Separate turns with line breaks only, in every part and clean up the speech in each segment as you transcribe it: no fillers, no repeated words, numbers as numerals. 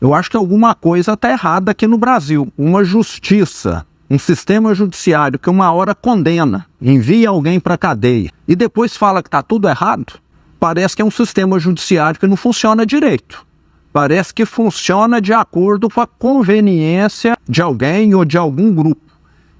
Eu acho que alguma coisa está errada aqui no Brasil. Uma justiça, um sistema judiciário que uma hora condena, envia alguém para a cadeia e depois fala que está tudo errado, parece que é um sistema judiciário que não funciona direito. Parece que funciona de acordo com a conveniência de alguém ou de algum grupo.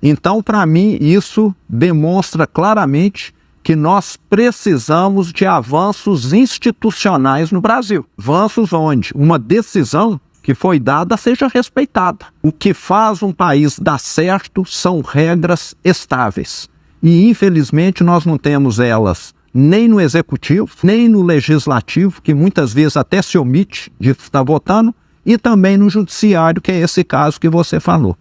Então, para mim, isso demonstra claramente que nós precisamos de avanços institucionais no Brasil. Avanços onde uma decisão que foi dada seja respeitada. O que faz um país dar certo são regras estáveis. E, infelizmente, nós não temos elas nem no Executivo, nem no Legislativo, que muitas vezes até se omite de estar votando, e também no Judiciário, que é esse caso que você falou.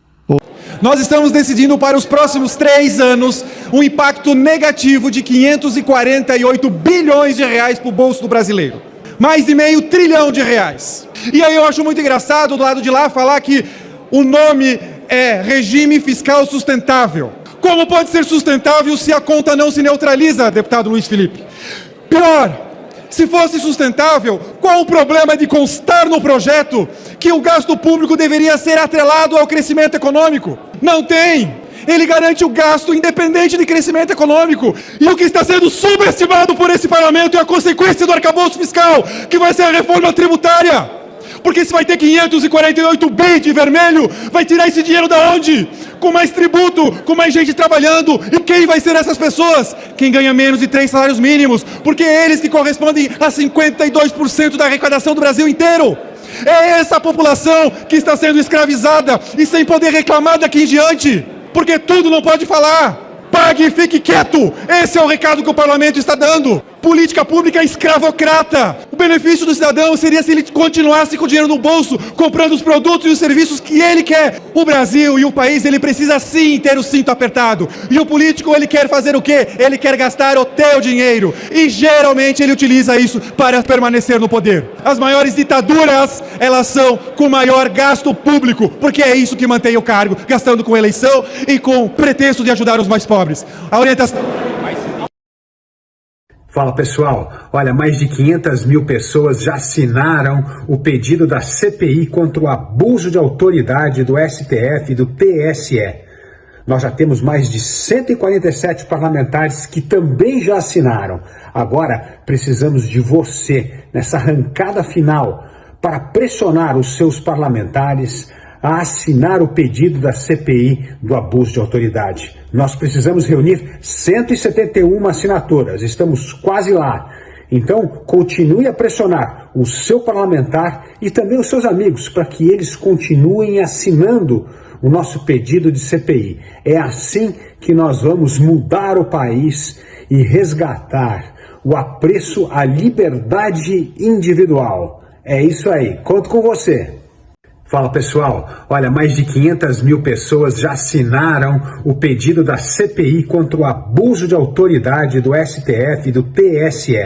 Nós estamos decidindo para os próximos 3 anos um impacto negativo de 548 bilhões de reais para o bolso do brasileiro. Mais de meio trilhão de reais. E aí eu acho muito engraçado do lado de lá falar que o nome é Regime Fiscal Sustentável. Como pode ser sustentável se a conta não se neutraliza, deputado Luiz Felipe? Pior, se fosse sustentável, qual o problema de constar no projeto que o gasto público deveria ser atrelado ao crescimento econômico? Não tem! Ele garante o gasto independente de crescimento econômico. E o que está sendo subestimado por esse parlamento é a consequência do arcabouço fiscal, que vai ser a reforma tributária. Porque se vai ter 548 bi de vermelho, vai tirar esse dinheiro da onde? Com mais tributo, com mais gente trabalhando. E quem vai ser essas pessoas? Quem ganha menos de 3 salários mínimos. Porque é eles que correspondem a 52% da arrecadação do Brasil inteiro. É essa população que está sendo escravizada e sem poder reclamar daqui em diante. Porque tudo não pode falar. Pague e fique quieto. Esse é o recado que o parlamento está dando. Política pública escravocrata. O benefício do cidadão seria se ele continuasse com o dinheiro no bolso, comprando os produtos e os serviços que ele quer. O Brasil e o país, ele precisa sim ter o cinto apertado. E o político, ele quer fazer o quê? Ele quer gastar o teu dinheiro. E geralmente ele utiliza isso para permanecer no poder. As maiores ditaduras, elas são com maior gasto público, porque é isso que mantém o cargo, gastando com eleição e com pretexto de ajudar os mais pobres. A orientação...
Fala pessoal, olha, mais de 500 mil pessoas já assinaram o pedido da CPI contra o abuso de autoridade do STF e do TSE. Nós já temos mais de 147 parlamentares que também já assinaram. Agora precisamos de você nessa arrancada final para pressionar os seus parlamentares a assinar o pedido da CPI do abuso de autoridade. Nós precisamos reunir 171 assinaturas, estamos quase lá. Então, continue a pressionar o seu parlamentar e também os seus amigos para que eles continuem assinando o nosso pedido de CPI. É assim que nós vamos mudar o país e resgatar o apreço à liberdade individual. É isso aí, conto com você. Fala pessoal, olha, mais de 500 mil pessoas já assinaram o pedido da CPI contra o abuso de autoridade do STF e do TSE.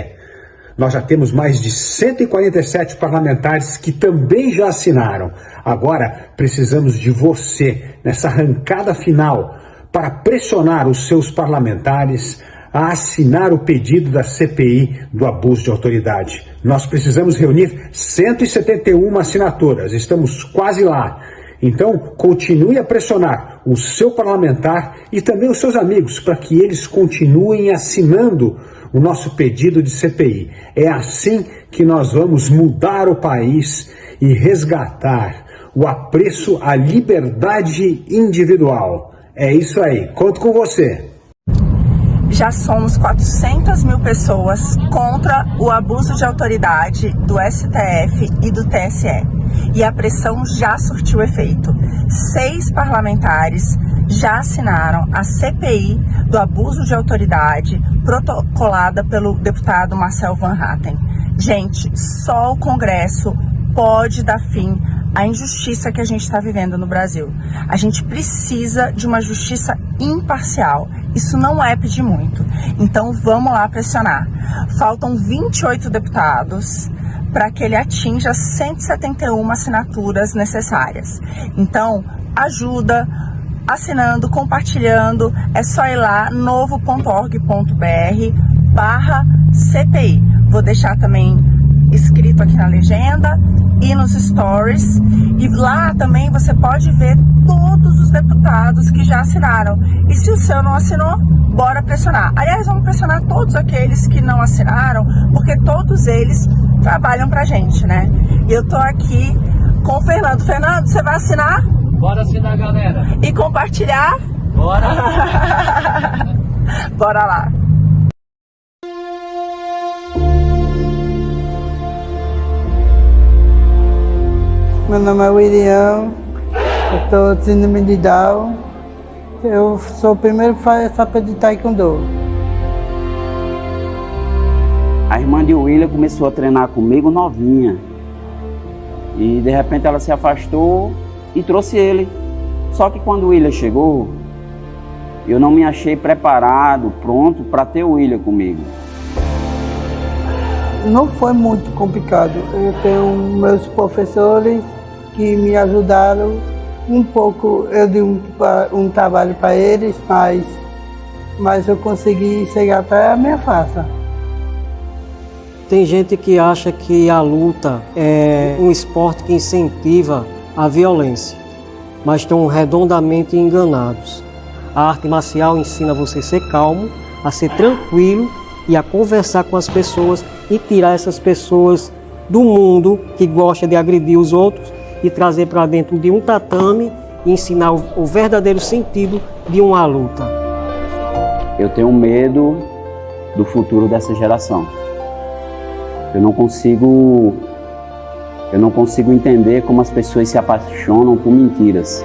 Nós já temos mais de 147 parlamentares que também já assinaram. Agora precisamos de você nessa arrancada final para pressionar os seus parlamentares a assinar o pedido da CPI do abuso de autoridade. Nós precisamos reunir 171 assinaturas, estamos quase lá. Então, continue a pressionar o seu parlamentar e também os seus amigos para que eles continuem assinando o nosso pedido de CPI. É assim que nós vamos mudar o país e resgatar o apreço à liberdade individual. É isso aí, conto com você.
Já somos 400 mil pessoas contra o abuso de autoridade do STF e do TSE. E a pressão já surtiu efeito. 6 parlamentares já assinaram a CPI do abuso de autoridade protocolada pelo deputado Marcel Van Hatten. Gente, só o Congresso pode dar fim à injustiça que a gente está vivendo no Brasil. A gente precisa de uma justiça imparcial. Isso não é pedir muito. Então vamos lá pressionar. Faltam 28 deputados para que ele atinja 171 assinaturas necessárias. Então ajuda assinando, compartilhando. É só ir lá, novo.org.br/CPI. Vou deixar também escrito aqui na legenda e nos stories. E lá também você pode ver todos os deputados que já assinaram. E se o seu não assinou, bora pressionar. Aliás, vamos pressionar todos aqueles que não assinaram, porque todos eles trabalham pra gente, né? E eu tô aqui com o Fernando. Fernando, você vai assinar?
Bora assinar, galera.
E compartilhar?
Bora.
Bora lá.
Meu nome é William, eu estou de síndrome de Down. Eu sou o primeiro faixa de taekwondo.
A irmã de William começou a treinar comigo novinha. E de repente ela se afastou e trouxe ele. Só que quando o William chegou, eu não me achei preparado, pronto para ter o William comigo.
Não foi muito complicado. Eu tenho meus professores que me ajudaram um pouco. Eu dei um trabalho para eles, mas eu consegui chegar até a minha faixa.
Tem gente que acha que a luta é um esporte que incentiva a violência, mas estão redondamente enganados. A arte marcial ensina você a ser calmo, a ser tranquilo e a conversar com as pessoas e tirar essas pessoas do mundo que gosta de agredir os outros e trazer para dentro de um tatame e ensinar o verdadeiro sentido de uma luta.
Eu tenho medo do futuro dessa geração. Eu não consigo entender como as pessoas se apaixonam por mentiras.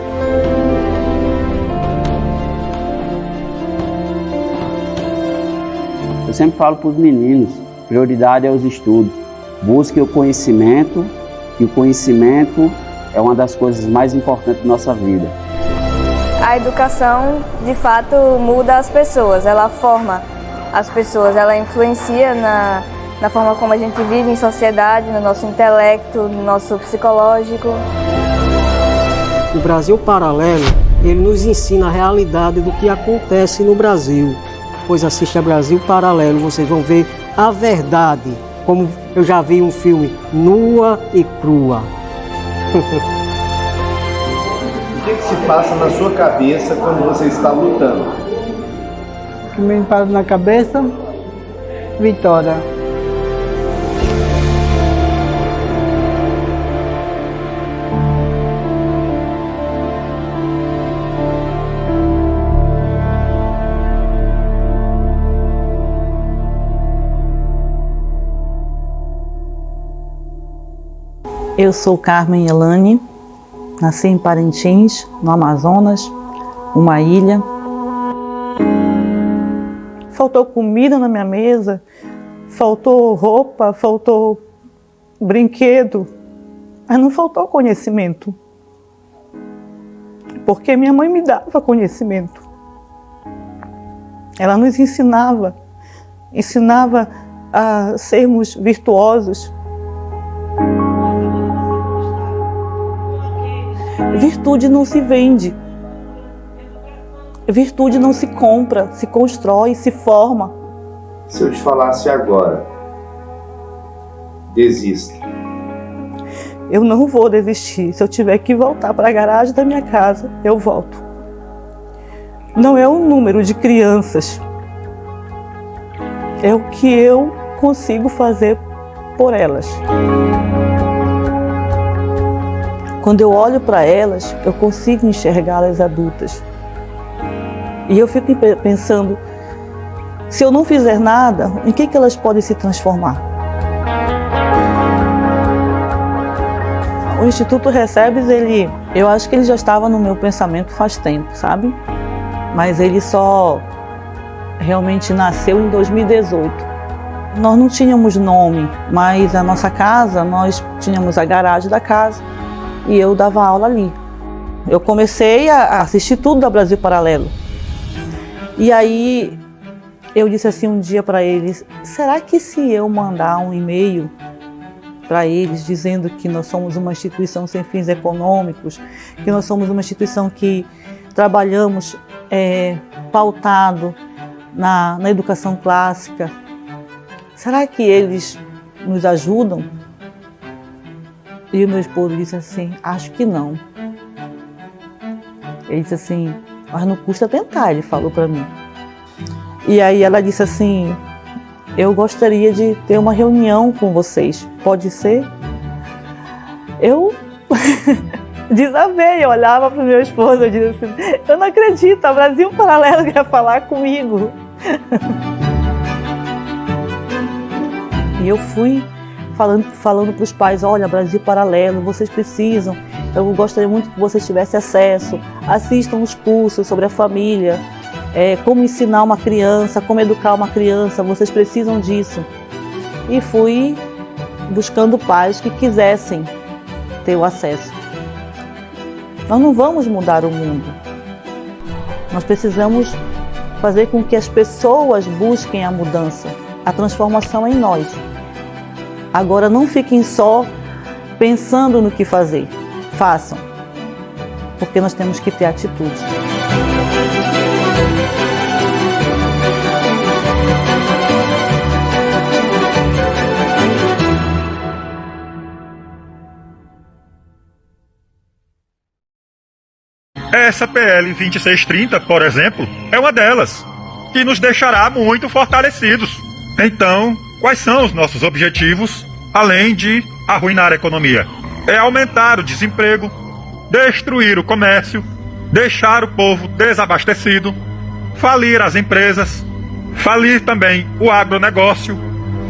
Eu sempre falo para os meninos, prioridade é os estudos. Busque o conhecimento, e o conhecimento é uma das coisas mais importantes da nossa vida.
A educação, de fato, muda as pessoas, ela forma as pessoas, ela influencia na forma como a gente vive em sociedade, no nosso intelecto, no nosso psicológico.
O Brasil Paralelo, ele nos ensina a realidade do que acontece no Brasil. Pois assista Brasil Paralelo, vocês vão ver a verdade, como eu já vi um filme nua e crua.
O que se passa na sua cabeça quando você está lutando?
O que me passa na cabeça? Vitória.
Eu sou Carmen Elane, nasci em Parintins, no Amazonas, uma ilha. Faltou comida na minha mesa, faltou roupa, faltou brinquedo, mas não faltou conhecimento. Porque minha mãe me dava conhecimento. Ela nos ensinava a sermos virtuosos. Virtude não se vende. Virtude não se compra, se constrói, se forma.
Se eu te falasse agora, desista.
Eu não vou desistir. Se eu tiver que voltar para a garagem da minha casa, eu volto. Não é o número de crianças. É o que eu consigo fazer por elas. Quando eu olho para elas, eu consigo enxergá-las adultas. E eu fico pensando, se eu não fizer nada, em que elas podem se transformar? O Instituto Recebes, eu acho que ele já estava no meu pensamento faz tempo, sabe? Mas ele só realmente nasceu em 2018. Nós não tínhamos nome, mas a nossa casa, nós tínhamos a garagem da casa. E eu dava aula ali. Eu comecei a assistir tudo da Brasil Paralelo. E aí eu disse assim um dia para eles, será que se eu mandar um e-mail para eles dizendo que nós somos uma instituição sem fins econômicos, que nós somos uma instituição que trabalhamos pautado na educação clássica, será que eles nos ajudam? E o meu esposo disse assim, acho que não. Ele disse assim, mas não custa tentar, ele falou para mim. E aí ela disse assim, eu gostaria de ter uma reunião com vocês, pode ser? Eu desabei, eu olhava para o meu esposo e disse assim, eu não acredito, a Brasil Paralelo quer falar comigo. E eu fui falando para os pais, olha, Brasil Paralelo, vocês precisam, eu gostaria muito que vocês tivessem acesso, assistam os cursos sobre a família, como ensinar uma criança, como educar uma criança, vocês precisam disso. E fui buscando pais que quisessem ter o acesso. Nós não vamos mudar o mundo, nós precisamos fazer com que as pessoas busquem a mudança, a transformação em nós. Agora não fiquem só pensando no que fazer, façam, porque nós temos que ter atitude.
Essa PL 2630, por exemplo, é uma delas, que nos deixará muito fortalecidos. Então, quais são os nossos objetivos, além de arruinar a economia? É aumentar o desemprego, destruir o comércio, deixar o povo desabastecido, falir as empresas, falir também o agronegócio,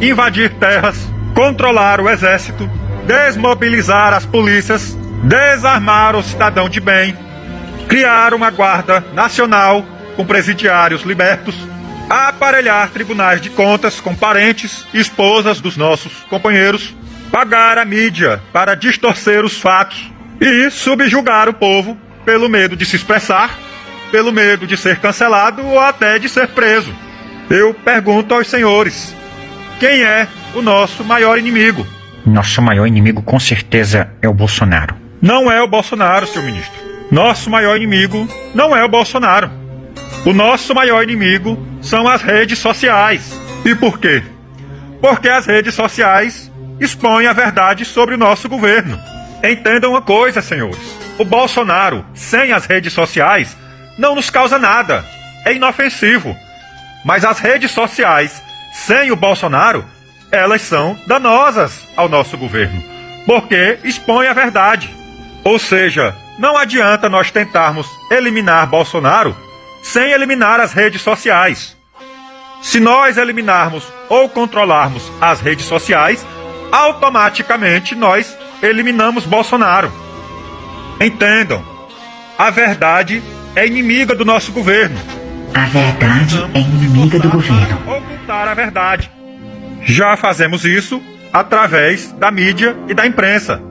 invadir terras, controlar o exército, desmobilizar as polícias, desarmar o cidadão de bem, criar uma guarda nacional com presidiários libertos, aparelhar tribunais de contas com parentes e esposas dos nossos companheiros, pagar a mídia para distorcer os fatos e subjugar o povo pelo medo de se expressar, pelo medo de ser cancelado ou até de ser preso. Eu pergunto aos senhores, quem é o nosso maior inimigo?
Nosso maior inimigo com certeza é o Bolsonaro.
Não é o Bolsonaro, senhor ministro. Nosso maior inimigo não é o Bolsonaro. O nosso maior inimigo são as redes sociais. E por quê? Porque as redes sociais expõem a verdade sobre o nosso governo. Entendam uma coisa, senhores. O Bolsonaro, sem as redes sociais, não nos causa nada. É inofensivo. Mas as redes sociais, sem o Bolsonaro, elas são danosas ao nosso governo. Porque expõem a verdade. Ou seja, não adianta nós tentarmos eliminar Bolsonaro sem eliminar as redes sociais. Se nós eliminarmos ou controlarmos as redes sociais, automaticamente nós eliminamos Bolsonaro. Entendam, a verdade é inimiga do nosso governo.
A verdade é inimiga do governo.
Ocultar a verdade. Já fazemos isso através da mídia e da imprensa,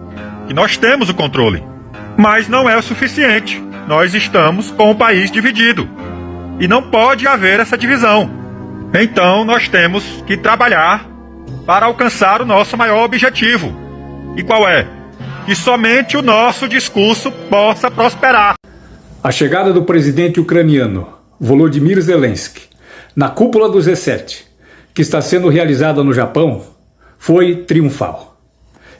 que nós temos o controle. Mas não é o suficiente. Nós estamos com o país dividido. E não pode haver essa divisão. Então nós temos que trabalhar para alcançar o nosso maior objetivo. E qual é? Que somente o nosso discurso possa prosperar.
A chegada do presidente ucraniano Volodymyr Zelensky na cúpula do G7, que está sendo realizada no Japão, foi triunfal.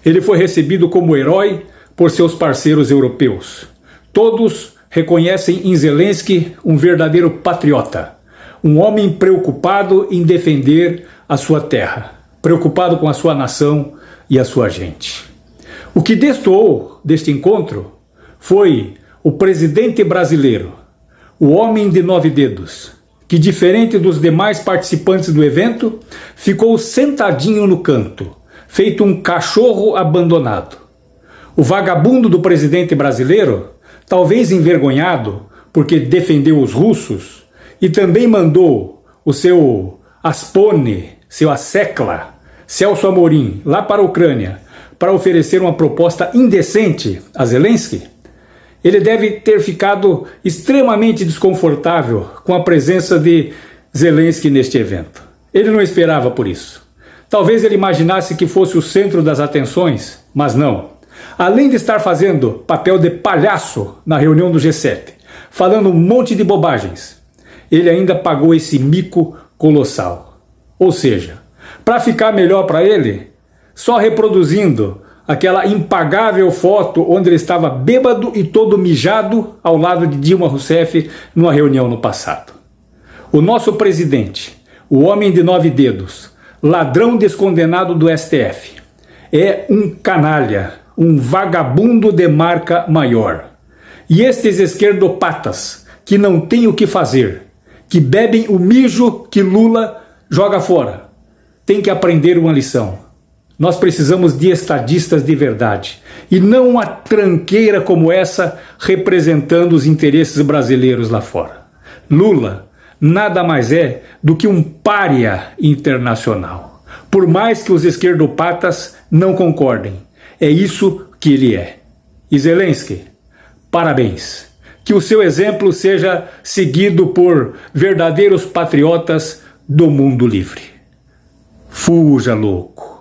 Ele foi recebido como herói por seus parceiros europeus. Todos reconhecem em Zelensky um verdadeiro patriota, um homem preocupado em defender a sua terra, preocupado com a sua nação e a sua gente. O que destoou deste encontro foi o presidente brasileiro, o homem de 9 dedos, que, diferente dos demais participantes do evento, ficou sentadinho no canto, feito um cachorro abandonado. O vagabundo do presidente brasileiro, talvez envergonhado porque defendeu os russos e também mandou o seu Aspone, seu Assecla, Celso Amorim, lá para a Ucrânia, para oferecer uma proposta indecente a Zelensky, ele deve ter ficado extremamente desconfortável com a presença de Zelensky neste evento. Ele não esperava por isso. Talvez ele imaginasse que fosse o centro das atenções, mas não. Além de estar fazendo papel de palhaço na reunião do G7, falando um monte de bobagens, ele ainda pagou esse mico colossal. Ou seja, para ficar melhor para ele, só reproduzindo
aquela impagável foto onde ele estava bêbado e todo mijado ao lado de Dilma Rousseff numa reunião no passado. O nosso presidente, o homem de 9 dedos, ladrão descondenado do STF, é um canalha, um vagabundo de marca maior. E estes esquerdopatas, que não têm o que fazer, que bebem o mijo que Lula joga fora, têm que aprender uma lição. Nós precisamos de estadistas de verdade, e não uma tranqueira como essa representando os interesses brasileiros lá fora. Lula nada mais é do que um pária internacional. Por mais que os esquerdopatas não concordem, é isso que ele é. E Zelensky, parabéns. Que o seu exemplo seja seguido por verdadeiros patriotas do mundo livre. Fuja, louco.